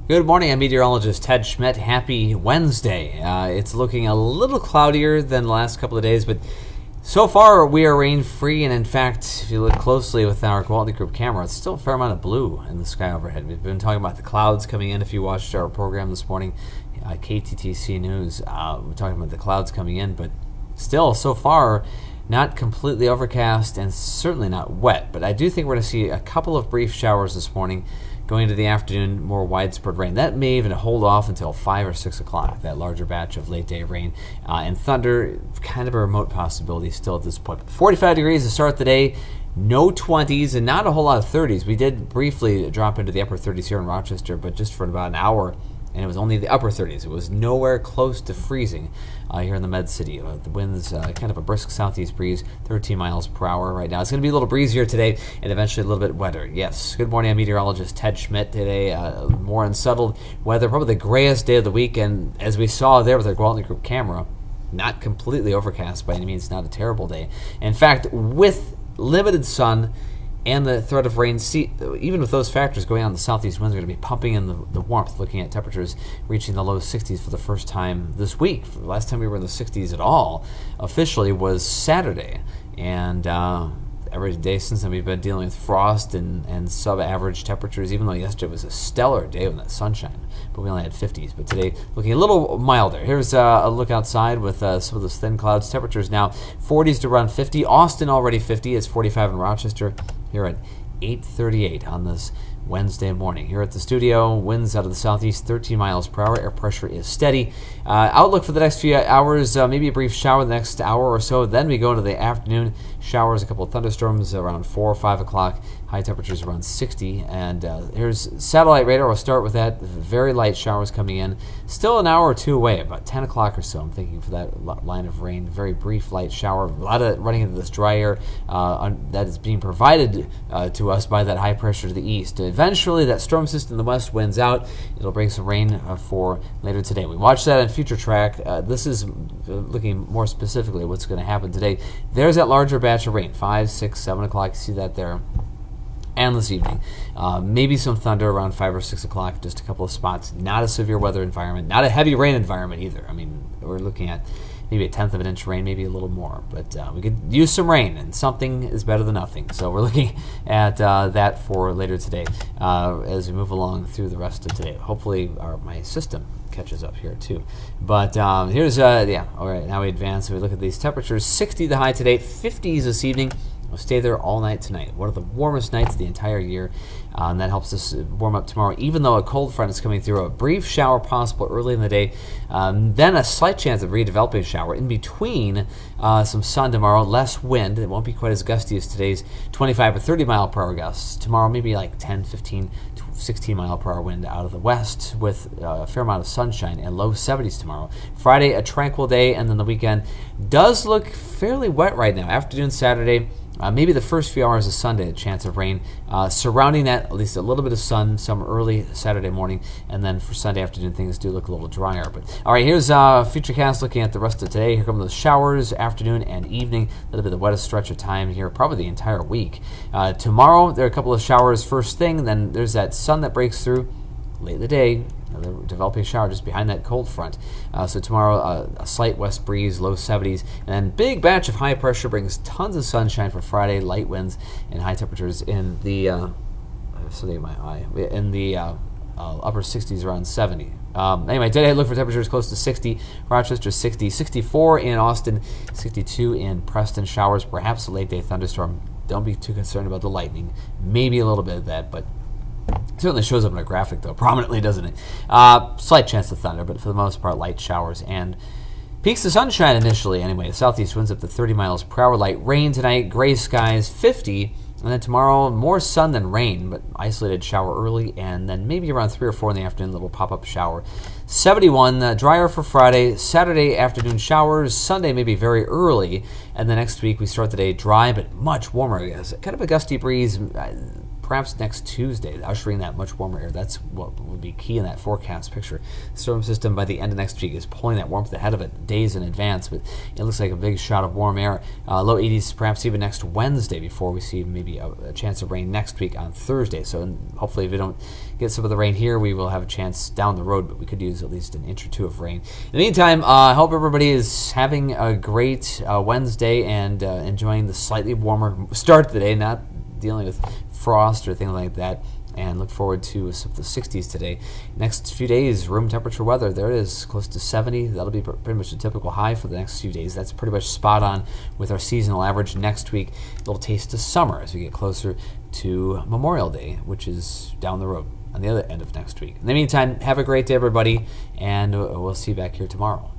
Good morning, I'm Meteorologist Ted Schmidt. Happy Wednesday. It's looking a little cloudier than the last couple of days, but so far we are rain-free, and in fact, if you look closely with our quality group camera, it's still a fair amount of blue in the sky overhead. We've been talking about the clouds coming in. If you watched our program this morning, KTTC News, we're talking about the clouds coming in, but still, so far, not completely overcast and certainly not wet. But I do think we're going to see a couple of brief showers this morning. Going into the afternoon, more widespread rain. That may even hold off until 5 or 6 o'clock, that larger batch of late-day rain. And thunder, kind of a remote possibility still at this point. 45 degrees to start the day, no 20s, and not a whole lot of 30s. We did briefly drop into the upper 30s here in Rochester, but just for about an hour, and it was only the upper 30s. It was nowhere close to freezing here in the Med City. The wind's kind of a brisk southeast breeze, 13 miles per hour right now. It's going to be a little breezier today and eventually a little bit wetter. Yes, good morning, I'm meteorologist Ted Schmidt today. More unsettled weather, probably the grayest day of the week, and as we saw there with our quality group camera, not completely overcast by any means, not a terrible day. In fact, with limited sun and the threat of rain, even with those factors going on, the southeast winds are going to be pumping in the warmth, looking at temperatures reaching the low 60s for the first time this week. The last time we were in the 60s at all, officially, was Saturday. And every day since then, we've been dealing with frost and sub-average temperatures, even though yesterday was a stellar day with that sunshine. But we only had 50s. But today, looking a little milder. Here's a look outside with some of those thin clouds. Temperatures now 40s to around 50. Austin already 50. It's 45 in Rochester. Here at 8:38 on this Wednesday morning. Here at the studio, winds out of the southeast, 13 miles per hour. Air pressure is steady. Outlook for the next few hours, maybe a brief shower the next hour or so. Then we go into the afternoon. Showers, a couple of thunderstorms around 4 or 5 o'clock. High temperatures around 60. And here's satellite radar. We'll start with that. Very light showers coming in. Still an hour or two away, about 10 o'clock or so. I'm thinking for that line of rain. Very brief light shower. A lot of running into this dry air that is being provided to us by that high pressure to the east. Eventually, that storm system in the west wins out. It'll bring some rain for later today. We watch that on Future Track. This is looking more specifically at what's going to happen today. There's that larger batch of rain, 5, 6, 7 o'clock. You see that there. And this evening, maybe some thunder around 5 or 6 o'clock, just a couple of spots. Not a severe weather environment, not a heavy rain environment either. I mean, we're looking at maybe a tenth of an inch rain, maybe a little more. But we could use some rain, and something is better than nothing. So we're looking at that for later today as we move along through the rest of today. Hopefully my system catches up here too. But here's, all right, now we advance. We look at these temperatures. 60 the high today, 50s this evening. We'll stay there all night tonight. One of the warmest nights of the entire year. And that helps us warm up tomorrow, even though a cold front is coming through. A brief shower possible early in the day. Then a slight chance of redeveloping a shower. In between, some sun tomorrow, less wind. It won't be quite as gusty as today's 25 or 30 mile per hour gusts. Tomorrow, maybe like 10, 15, 16 mile per hour wind out of the west with a fair amount of sunshine and low 70s tomorrow. Friday, a tranquil day, and then the weekend does look fairly wet right now. Afternoon Saturday, maybe the first few hours of Sunday, a chance of rain. Surrounding that, at least a little bit of sun, some early Saturday morning, and then for Sunday afternoon, things do look a little drier. But all right, here's Futurecast looking at the rest of today. Here come those showers, afternoon and evening. A little bit of the wettest stretch of time here, probably the entire week. Tomorrow, there are a couple of showers first thing, then there's that sun that breaks through late in the day. Another developing shower just behind that cold front. So tomorrow, a slight west breeze, low 70s, and then big batch of high pressure brings tons of sunshine for Friday, light winds and high temperatures in the upper 60s, around 70. Anyway, today I look for temperatures close to 60. Rochester 60, 64 in Austin, 62 in Preston. Showers, perhaps a late day thunderstorm. Don't be too concerned about the lightning. Maybe a little bit of that, but certainly shows up in a graphic, though, prominently, doesn't it? Slight chance of thunder, but for the most part, light showers and peaks of sunshine initially. Anyway, the southeast winds up to 30 miles per hour. Light rain tonight, gray skies, 50. And then tomorrow, more sun than rain, but isolated shower early, and then maybe around 3 or 4 in the afternoon, a little pop-up shower. 71, drier for Friday. Saturday, afternoon showers. Sunday, maybe very early. And the next week, we start the day dry, but much warmer. Yes, kind of a gusty breeze, perhaps next Tuesday, ushering that much warmer air. That's what would be key in that forecast picture. The storm system by the end of next week is pulling that warmth ahead of it days in advance, but it looks like a big shot of warm air. Low 80s perhaps even next Wednesday before we see maybe a chance of rain next week on Thursday. So hopefully if we don't get some of the rain here, we will have a chance down the road, but we could use at least an inch or two of rain. In the meantime, I hope everybody is having a great Wednesday and enjoying the slightly warmer start to the day, not dealing with frost or things like that, and look forward to some of the 60s today. Next few days, room temperature weather, there it is, close to 70. That'll be pretty much a typical high for the next few days. That's pretty much spot on with our seasonal average. Next week, a little taste of summer as we get closer to Memorial Day, which is down the road on the other end of next week. In the meantime, have a great day, everybody, and we'll see you back here tomorrow.